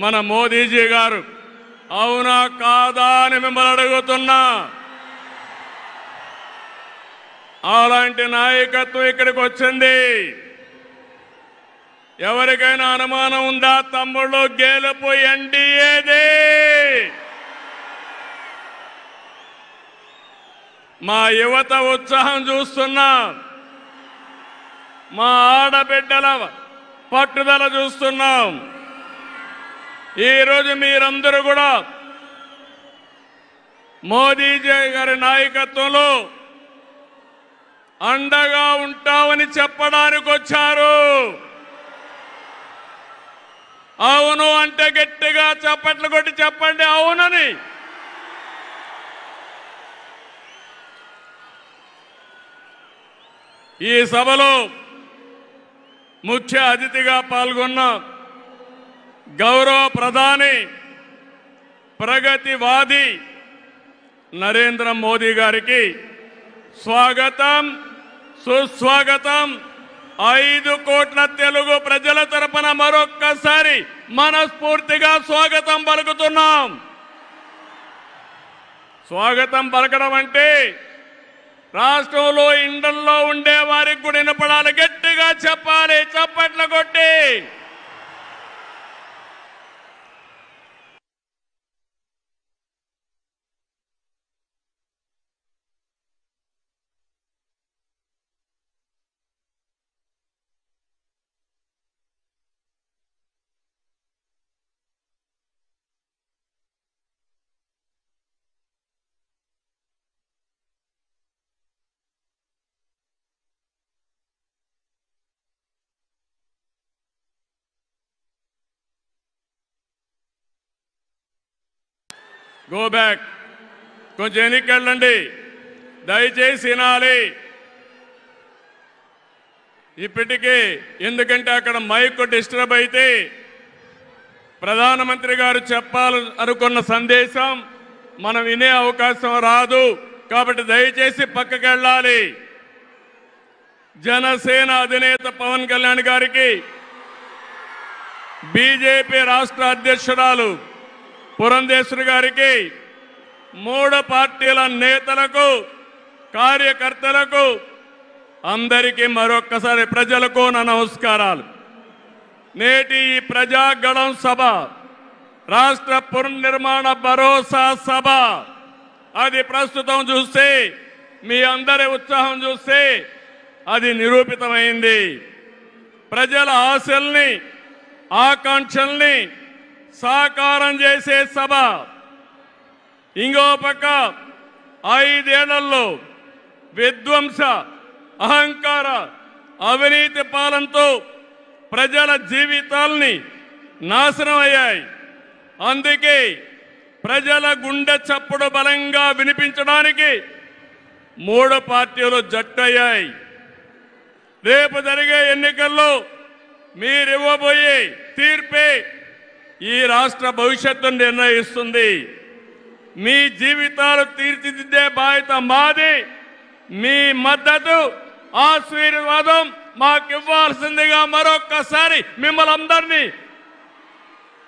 మన మోదీజీ గారు. అవునా కాదా అని మిమ్మల్ని అడుగుతున్నా. అలాంటి నాయకత్వం ఇక్కడికి వచ్చింది. ఎవరికైనా అనుమానం ఉందా? తమ్ముళ్ళు, గెలుపు ఎన్డీఏది. మా యువత ఉత్సాహం చూస్తున్నా, మా ఆడబిడ్డల పట్టుదల చూస్తున్నాం. ఈరోజు మీరందరూ కూడా మోదీజీ గారి నాయకత్వంలో అండగా ఉంటామని చెప్పడానికి వచ్చారు. అవును అంటే గట్టిగా చప్పట్లు కొట్టి చెప్పండి అవునని. ఈ సభలో ముఖ్య అతిథిగా పాల్గొన్న గౌరవ ప్రధాని, ప్రగతివాది నరేంద్ర మోదీ గారికి స్వాగతం, సుస్వాగతం. 5 కోట్ల తెలుగు ప్రజల తరపున మరొక్కసారి మనస్ఫూర్తిగా స్వాగతం పలుకుతున్నాం. స్వాగతం పలకడం అంటే రాష్ట్రంలో ఇండల్లో ఉండే వారికి కూడా వినపడాలి, గట్టిగా చెప్పాలి, చప్పట్లు కొట్టి. గో బ్యాక్, కొంచెం ఎన్నికెళ్ళండి, దయచేసి వినాలి ఇప్పటికే. ఎందుకంటే అక్కడ మైక్ డిస్టర్బ్ అయితే ప్రధానమంత్రి గారు చెప్పాలనుకున్న సందేశం మనం వినే అవకాశం రాదు. కాబట్టి దయచేసి పక్కకి వెళ్ళాలి. జనసేన అధినేత పవన్ కళ్యాణ్ గారికి, బీజేపీ రాష్ట్ర అధ్యక్షురాలు పురంధేశ్వరి గారికి, 3 పార్టీల నేతలకు, కార్యకర్తలకు, అందరికీ మరొక్కసారి ప్రజలకు నా నమస్కారాలు. నేటి ఈ ప్రజాగళం సభ రాష్ట్ర పునర్నిర్మాణ భరోసా సభ. అది ప్రస్తుతం చూస్తే, మీ అందరి ఉత్సాహం చూస్తే అది నిరూపితమైంది. ప్రజల ఆశల్ని, ఆకాంక్షల్ని సాకారం చేసే సభ. ఇంకో పక్క 5 ఏళ్లలో విధ్వంస, అహంకార, అవినీతి పాలనతో ప్రజల జీవితాల్ని నాశనం అయ్యాయి. అందుకే ప్రజల గుండె చప్పుడు బలంగా వినిపించడానికి 3 పార్టీలు జట్టయ్యాయి. రేపు జరిగే ఎన్నికల్లో మీరివ్వబోయే తీర్పే ఈ రాష్ట్ర భవిష్యత్తును నిర్ణయిస్తుంది. మీ జీవితాలు తీర్చిదిద్దే బాధ్యత మాది. మీ మద్దతు, ఆశీర్వాదం మాకివ్వాల్సిందిగా మరొక్కసారి మిమ్మల్ని అందరినీ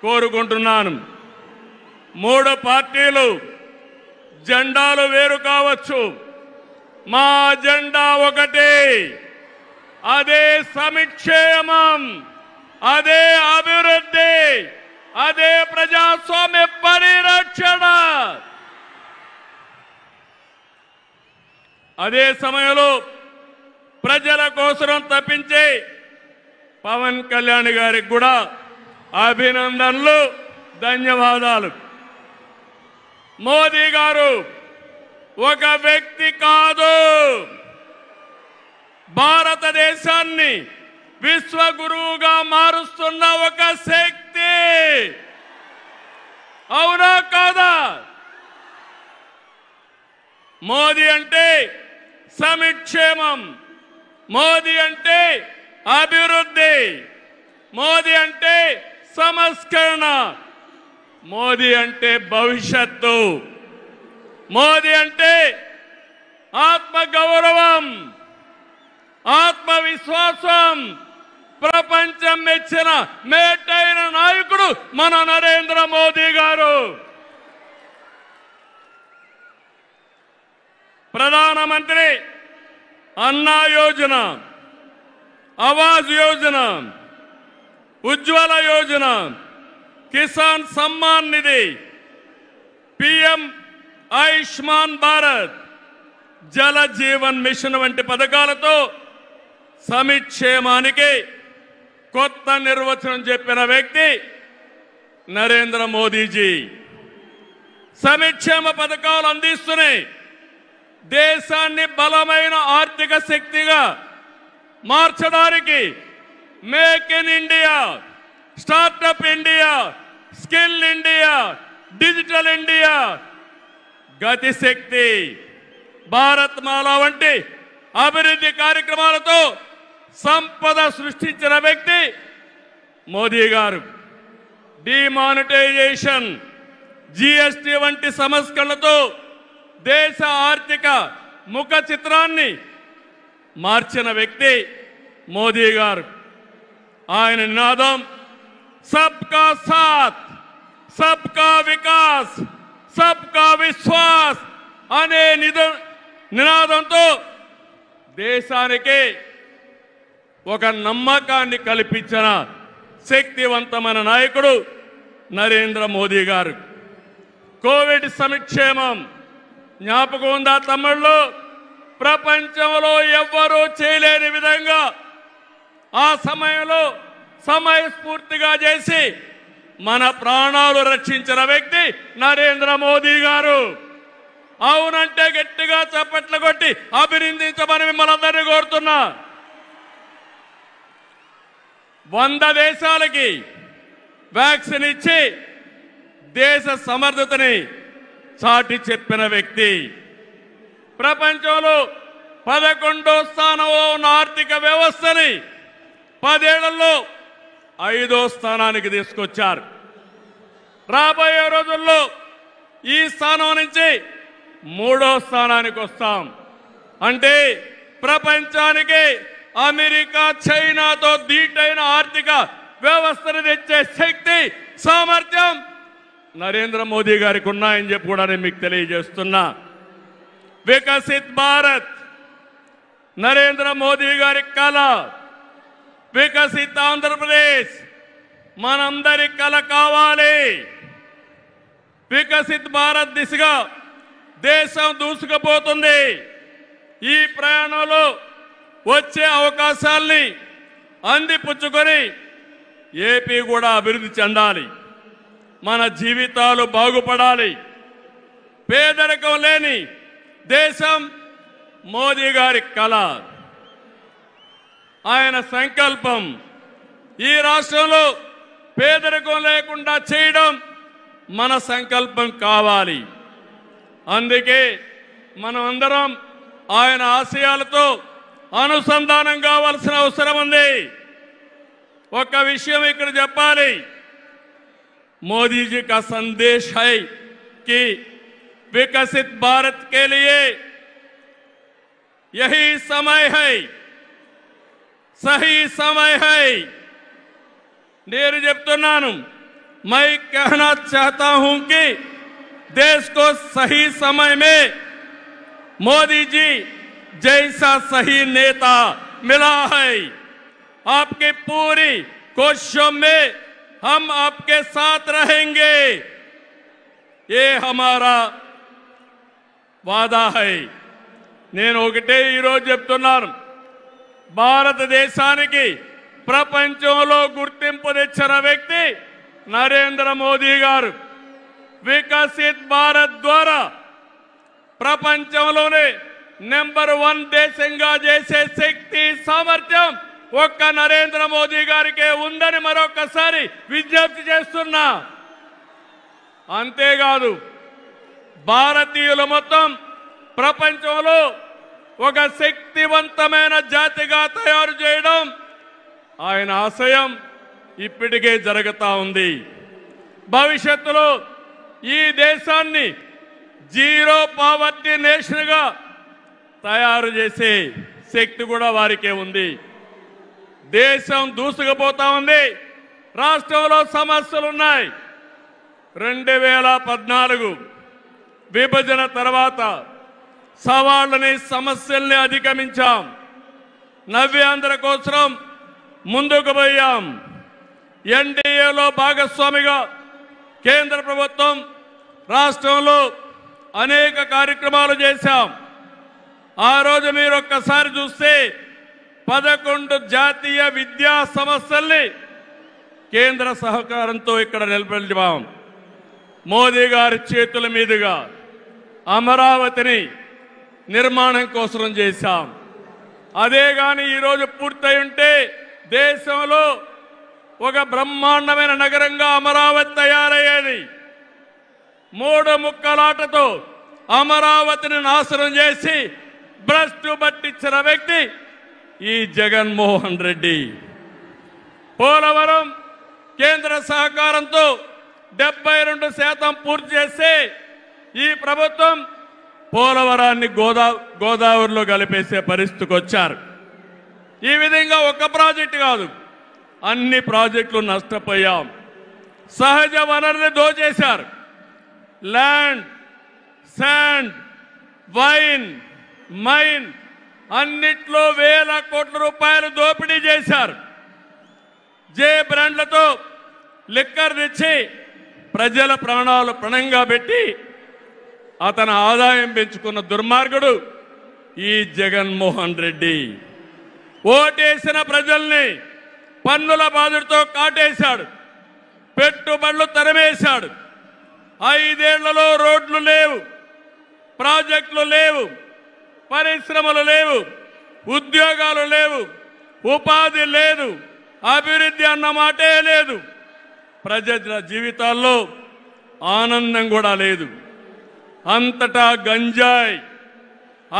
కోరుకుంటున్నాను. 3 పార్టీలు జెండాలు వేరు కావచ్చు, మా జెండా ఒకటే. అదే సంక్షేమం, అదే అభివృద్ధి, అదే ప్రజాస్వామ్య పరిరక్షణ. అదే సమయంలో ప్రజల కోసం తప్పించే పవన్ కళ్యాణ్ గారికి కూడా అభినందనలు, ధన్యవాదాలు. మోదీ గారు ఒక వ్యక్తి కాదు, భారతదేశాన్ని విశ్వగురువుగా మారుస్తున్న ఒక శక్తి. అవునా కాదా? మోదీ అంటే సంక్షేమం, మోదీ అంటే అభివృద్ధి, మోదీ అంటే సంస్కరణ, మోదీ అంటే భవిష్యత్తు, మోదీ అంటే ఆత్మగౌరవం, ఆత్మవిశ్వాసం, ప్రపంచం మెచ్చిన మేటైన నాయకుడు మన నరేంద్ర మోదీ గారు. ప్రధానమంత్రి అన్నా యోజన, ఆవాజ్ యోజన, ఉజ్వల యోజన, కిసాన్ సమ్మాన్ నిధి, పిఎం ఆయుష్మాన్ భారత్, జల జీవన్ మిషన్ వంటి పథకాలతో సమిక్షేమానికి కొత్త నిర్వచనం చెప్పిన వ్యక్తి నరేంద్ర మోదీజీ. సమిక్షేమ పథకాలు అందిస్తూనే దేశాన్ని బలమైన ఆర్థిక శక్తిగా మార్చడానికి make in India, startup India, skill India, digital India, Gatishakti, Bharat Mala వంటి అభివృద్ధి కార్యక్రమాలతో సంపద సృష్టించిన వ్యక్తి మోదీ గారు. డిమానిటైజేషన్, జిఎస్టి వంటి సంస్కరణలతో దేశ ఆర్థిక ముఖ చిత్రాన్ని మార్చిన వ్యక్తి మోదీ గారు. ఆయన నినాదం సబ్కా సాత్, సబ్కా వికాస్, సబ్కా విశ్వాస్ అనే నినాదంతో దేశానికి ఒక నమ్మకాన్ని కల్పించిన శక్తివంతమైన నాయకుడు నరేంద్ర మోదీ గారు. కోవిడ్ సంక్షేమం జ్ఞాపకం ఉందా తమ్ముళ్ళు? ప్రపంచంలో ఎవ్వరూ చేయలేని విధంగా ఆ సమయంలో సమయస్ఫూర్తిగా చేసి మన ప్రాణాలు రక్షించిన వ్యక్తి నరేంద్ర మోదీ గారు. అవునంటే గట్టిగా చప్పట్లు కొట్టి అభినందించమని మిమ్మల్ని అందరినీ కోరుతున్నా. 100 దేశాలకి వ్యాక్సిన్ ఇచ్చి దేశ సమర్థతని చాటి చెప్పిన వ్యక్తి. ప్రపంచంలో 11వ స్థానంలో ఉన్న ఆర్థిక వ్యవస్థని 10 ఏళ్లలో 5వ స్థానానికి తీసుకొచ్చారు. రాబోయే రోజుల్లో ఈ స్థానం నుంచి 3వ స్థానానికి వస్తాం. అంటే ప్రపంచానికి అమెరికా, చైనాతో ధీటైన ఆర్థిక వ్యవస్థను తెచ్చే శక్తి, సామర్థ్యం నరేంద్ర మోదీ గారికి ఉన్నాయని చెప్పి కూడా నేను మీకు తెలియజేస్తున్నా. వికసిత్ భారత్ నరేంద్ర మోదీ గారి కళ. వికసిత్ ఆంధ్రప్రదేశ్ మనందరి కళ కావాలి. వికసిత్ భారత్ దిశగా దేశం దూసుకుపోతుంది. ఈ ప్రయాణంలో వచ్చే అవకాశాల్ని అందిపుచ్చుకొని ఏపీ కూడా అభివృద్ధి చెందాలి. మన జీవితాలు బాగుపడాలి. పేదరికం లేని దేశం మోదీ గారి కళ, ఆయన సంకల్పం. ఈ రాష్ట్రంలో పేదరికం లేకుండా చేయడం మన సంకల్పం కావాలి. అందుకే మనం అందరం ఆయన ఆశయాలతో అనుసంధానం కావాల్సిన అవసరం ఉంది. ఒక విషయం ఇక్కడ చెప్పాలి. मोदी जी का संदेश है कि विकसित भारत के लिए यही समय है, सही समय है. నేను చెప్తున్నాను, मैं कहना चाहता हूं कि देश को सही समय में मोदी जी जैसा सही नेता मिला है. आपकी पूरी कोशिशों में हम आपके साथ रहेंगे, ये हमारा वादा है. నేను ఒకటే ఈరోజు చెప్తున్నాను, భారతదేశానికి ప్రపంచంలో గుర్తింపు తెచ్చిన వ్యక్తి నరేంద్ర మోదీ గారు. వికసిత్ భారత్ ద్వారా ప్రపంచంలోనే నెంబర్ 1 దేశంగా చేసే శక్తి, సామర్థ్యం ఒక్క నరేంద్ర మోదీ గారికే ఉందని మరొకసారి విజ్ఞప్తి చేస్తున్నా. అంతేకాదు, భారతీయులు మొత్తం ప్రపంచంలో ఒక శక్తివంతమైన జాతిగా తయారు చేయడం ఆయన ఆశయం ఇప్పటికే జరుగుతా ఉంది. భవిష్యత్తులో ఈ దేశాన్ని జీరో పావర్టీ నేషన్గా తయారు చేసే శక్తి కూడా వారికే ఉంది. దేశం దూసుకుపోతా ఉంది. రాష్ట్రంలో సమస్యలు ఉన్నాయి. 2014 విభజన తర్వాత సవాళ్ళని సమస్యల్ని అధిగమించాం. నవ్యాంధ్ర కోసం ముందుకు పోయాం. ఎన్డీఏలో భాగస్వామిగా కేంద్ర ప్రభుత్వం రాష్ట్రంలో అనేక కార్యక్రమాలు చేశాం. ఆ రోజు మీరు ఒక్కసారి చూస్తే 11 జాతీయ విద్యా సంస్థల్ని కేంద్ర సహకారంతో ఇక్కడ నిలబెట్టాం. మోదీ గారి చేతుల మీదుగా అమరావతిని నిర్మాణం కోసం చేశాం. అదే గాని ఈరోజు పూర్తయి ఉంటే దేశంలో ఒక బ్రహ్మాండమైన నగరంగా అమరావతి తయారయ్యేది. 3 ముక్కలాటతో అమరావతిని నాశనం చేసి భ్రష్టు పట్టించిన వ్యక్తి ఈ జగన్మోహన్ రెడ్డి. పోలవరం కేంద్ర సహకారంతో 72% పూర్తి చేస్తే ఈ ప్రభుత్వం పోలవరాన్ని గోదావరిలో కలిపేసే పరిస్థితికి వచ్చారు. ఈ విధంగా ఒక ప్రాజెక్టు కాదు, అన్ని ప్రాజెక్టులు నష్టపోయాం. సహజ వనరులు దోచేశారు. ల్యాండ్, శాండ్, వైన్, మైన్ అన్నిట్లో వేల కోట్ల రూపాయలు దోపిడీ చేశారు. జే బ్రాండ్లతో లిక్కర్ తెచ్చి ప్రజల ప్రాణాలు పణంగా పెట్టి అతని ఆదాయం పెంచుకున్న దుర్మార్గుడు ఈ జగన్మోహన్ రెడ్డి. ఓటేసిన ప్రజల్ని పన్నుల బాధతో కాటేశాడు. పెట్టుబడులు తరిమేశాడు. 5 ఏళ్లలో రోడ్లు లేవు, ప్రాజెక్టులు లేవు, పరిశ్రమలు లేవు, ఉద్యోగాలు లేవు, ఉపాధి లేదు, అభివృద్ధి అన్న మాటే లేదు. ప్రజల జీవితాల్లో ఆనందం కూడా లేదు. అంతటా గంజాయి,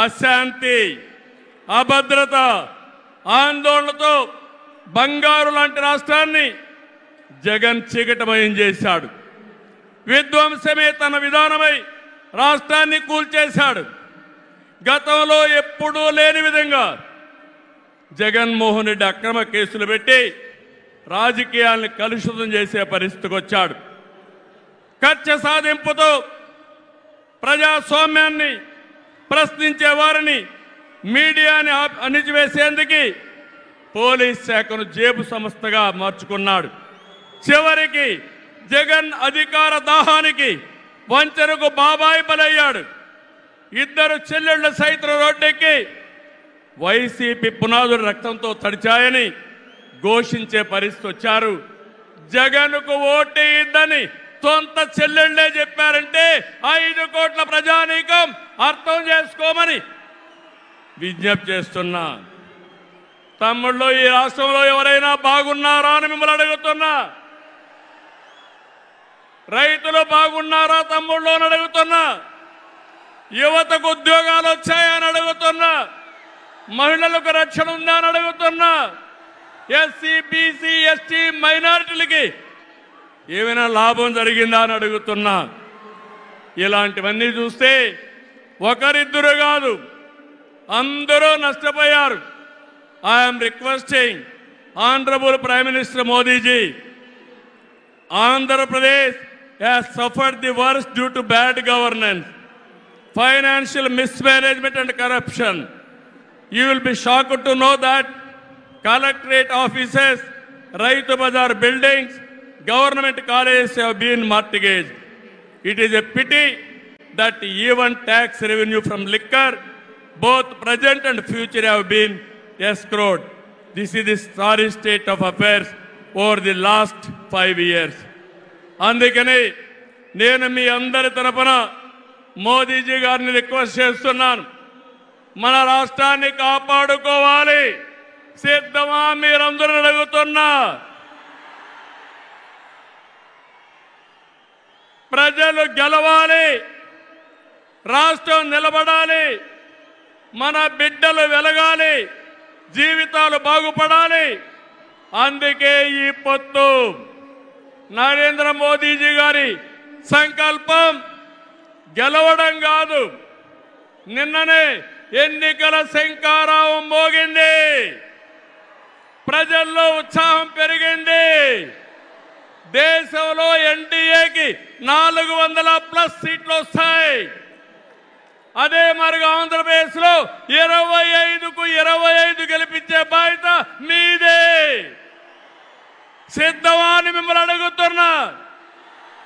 అశాంతి, అభద్రత, ఆందోళనతో బంగారు లాంటి రాష్ట్రాన్ని జగన్ చీకటమయం చేశాడు. విధ్వంసమే తన విధానమై రాష్ట్రాన్ని కూల్చేశాడు. గతంలో ఎప్పుడూ లేని విధంగా జగన్మోహన్ రెడ్డి అక్రమ కేసులు పెట్టి రాజకీయాల్ని కలుషితం చేసే పరిస్థితికి వచ్చాడు. కక్ష సాధింపుతో ప్రజాస్వామ్యాన్ని ప్రశ్నించే వారిని, మీడియాని అణిచివేసేందుకు పోలీస్ శాఖను జేబు సంస్థగా మార్చుకున్నాడు. చివరికి జగన్ అధికార దాహానికి వంచనకు బాబాయి బలయ్యాడు. 2 చెల్లెళ్ల సైతం రోడ్డెక్కి వైసీపీ పునాదులు రక్తంతో తడిచాయని ఘోషించే పరిస్థితి వచ్చారు. జగన్కు ఓటేయద్దని సొంత చెల్లెళ్లే చెప్పారంటే 5 కోట్ల ప్రజానీకం అర్థం చేసుకోమని విజ్ఞప్తి చేస్తున్నా. తమ్ముళ్ళు, ఈ రాష్ట్రంలో ఎవరైనా బాగున్నారా అని మిమ్మల్ని అడుగుతున్నా. రైతులు బాగున్నారా తమ్ముళ్ళు అని అడుగుతున్నా. యువతకు ఉద్యోగాలు వచ్చాయని అడుగుతున్నా. మహిళలకు రక్షణ ఉందా అని అడుగుతున్నా. ఎస్సీ, బీసీ, ఎస్టీ, మైనారిటీలకి ఏమైనా లాభం జరిగిందా అని అడుగుతున్నా. ఇలాంటివన్నీ చూస్తే ఒకరిద్దరు కాదు, అందరూ నష్టపోయారు. I'm requesting honourable prime minister Modiji, Andhra Pradesh has suffered the worst due to bad governance, financial mismanagement and corruption. You will be shocked to know that collectorate offices, Raitu Bazar buildings, government colleges have been mortgaged. It is a pity that even tax revenue from liquor, both present and future, have been escrowed. This is the sorry state of affairs over the last 5 years. అందుకని నేను మీ అందరి తరపున మోదీజీ గారిని request చేస్తున్నాను. మన రాష్ట్రాన్ని కాపాడుకోవాలి. సిద్ధమా మీరందరూ అడుగుతున్నా. ప్రజలు గెలవాలి, రాష్ట్రం నిలబడాలి, మన బిడ్డలు వెలగాలి, జీవితాలు బాగుపడాలి. అందుకే ఈ పొత్తు. నరేంద్ర మోదీజీ గారి సంకల్పం గెలవడం కాదు. నిన్ననే ఎన్నికల శంఖారావం మోగింది. ప్రజల్లో ఉత్సాహం పెరిగింది. దేశంలో ఎన్డీఏకి 400+ సీట్లు వస్తాయి. అదే మరిగా ఆంధ్రప్రదేశ్ లో 25కు 25 గెలిపించే బాధ్యత మీదే. సిద్ధమా అని మిమ్మల్ని అడుగుతున్నా.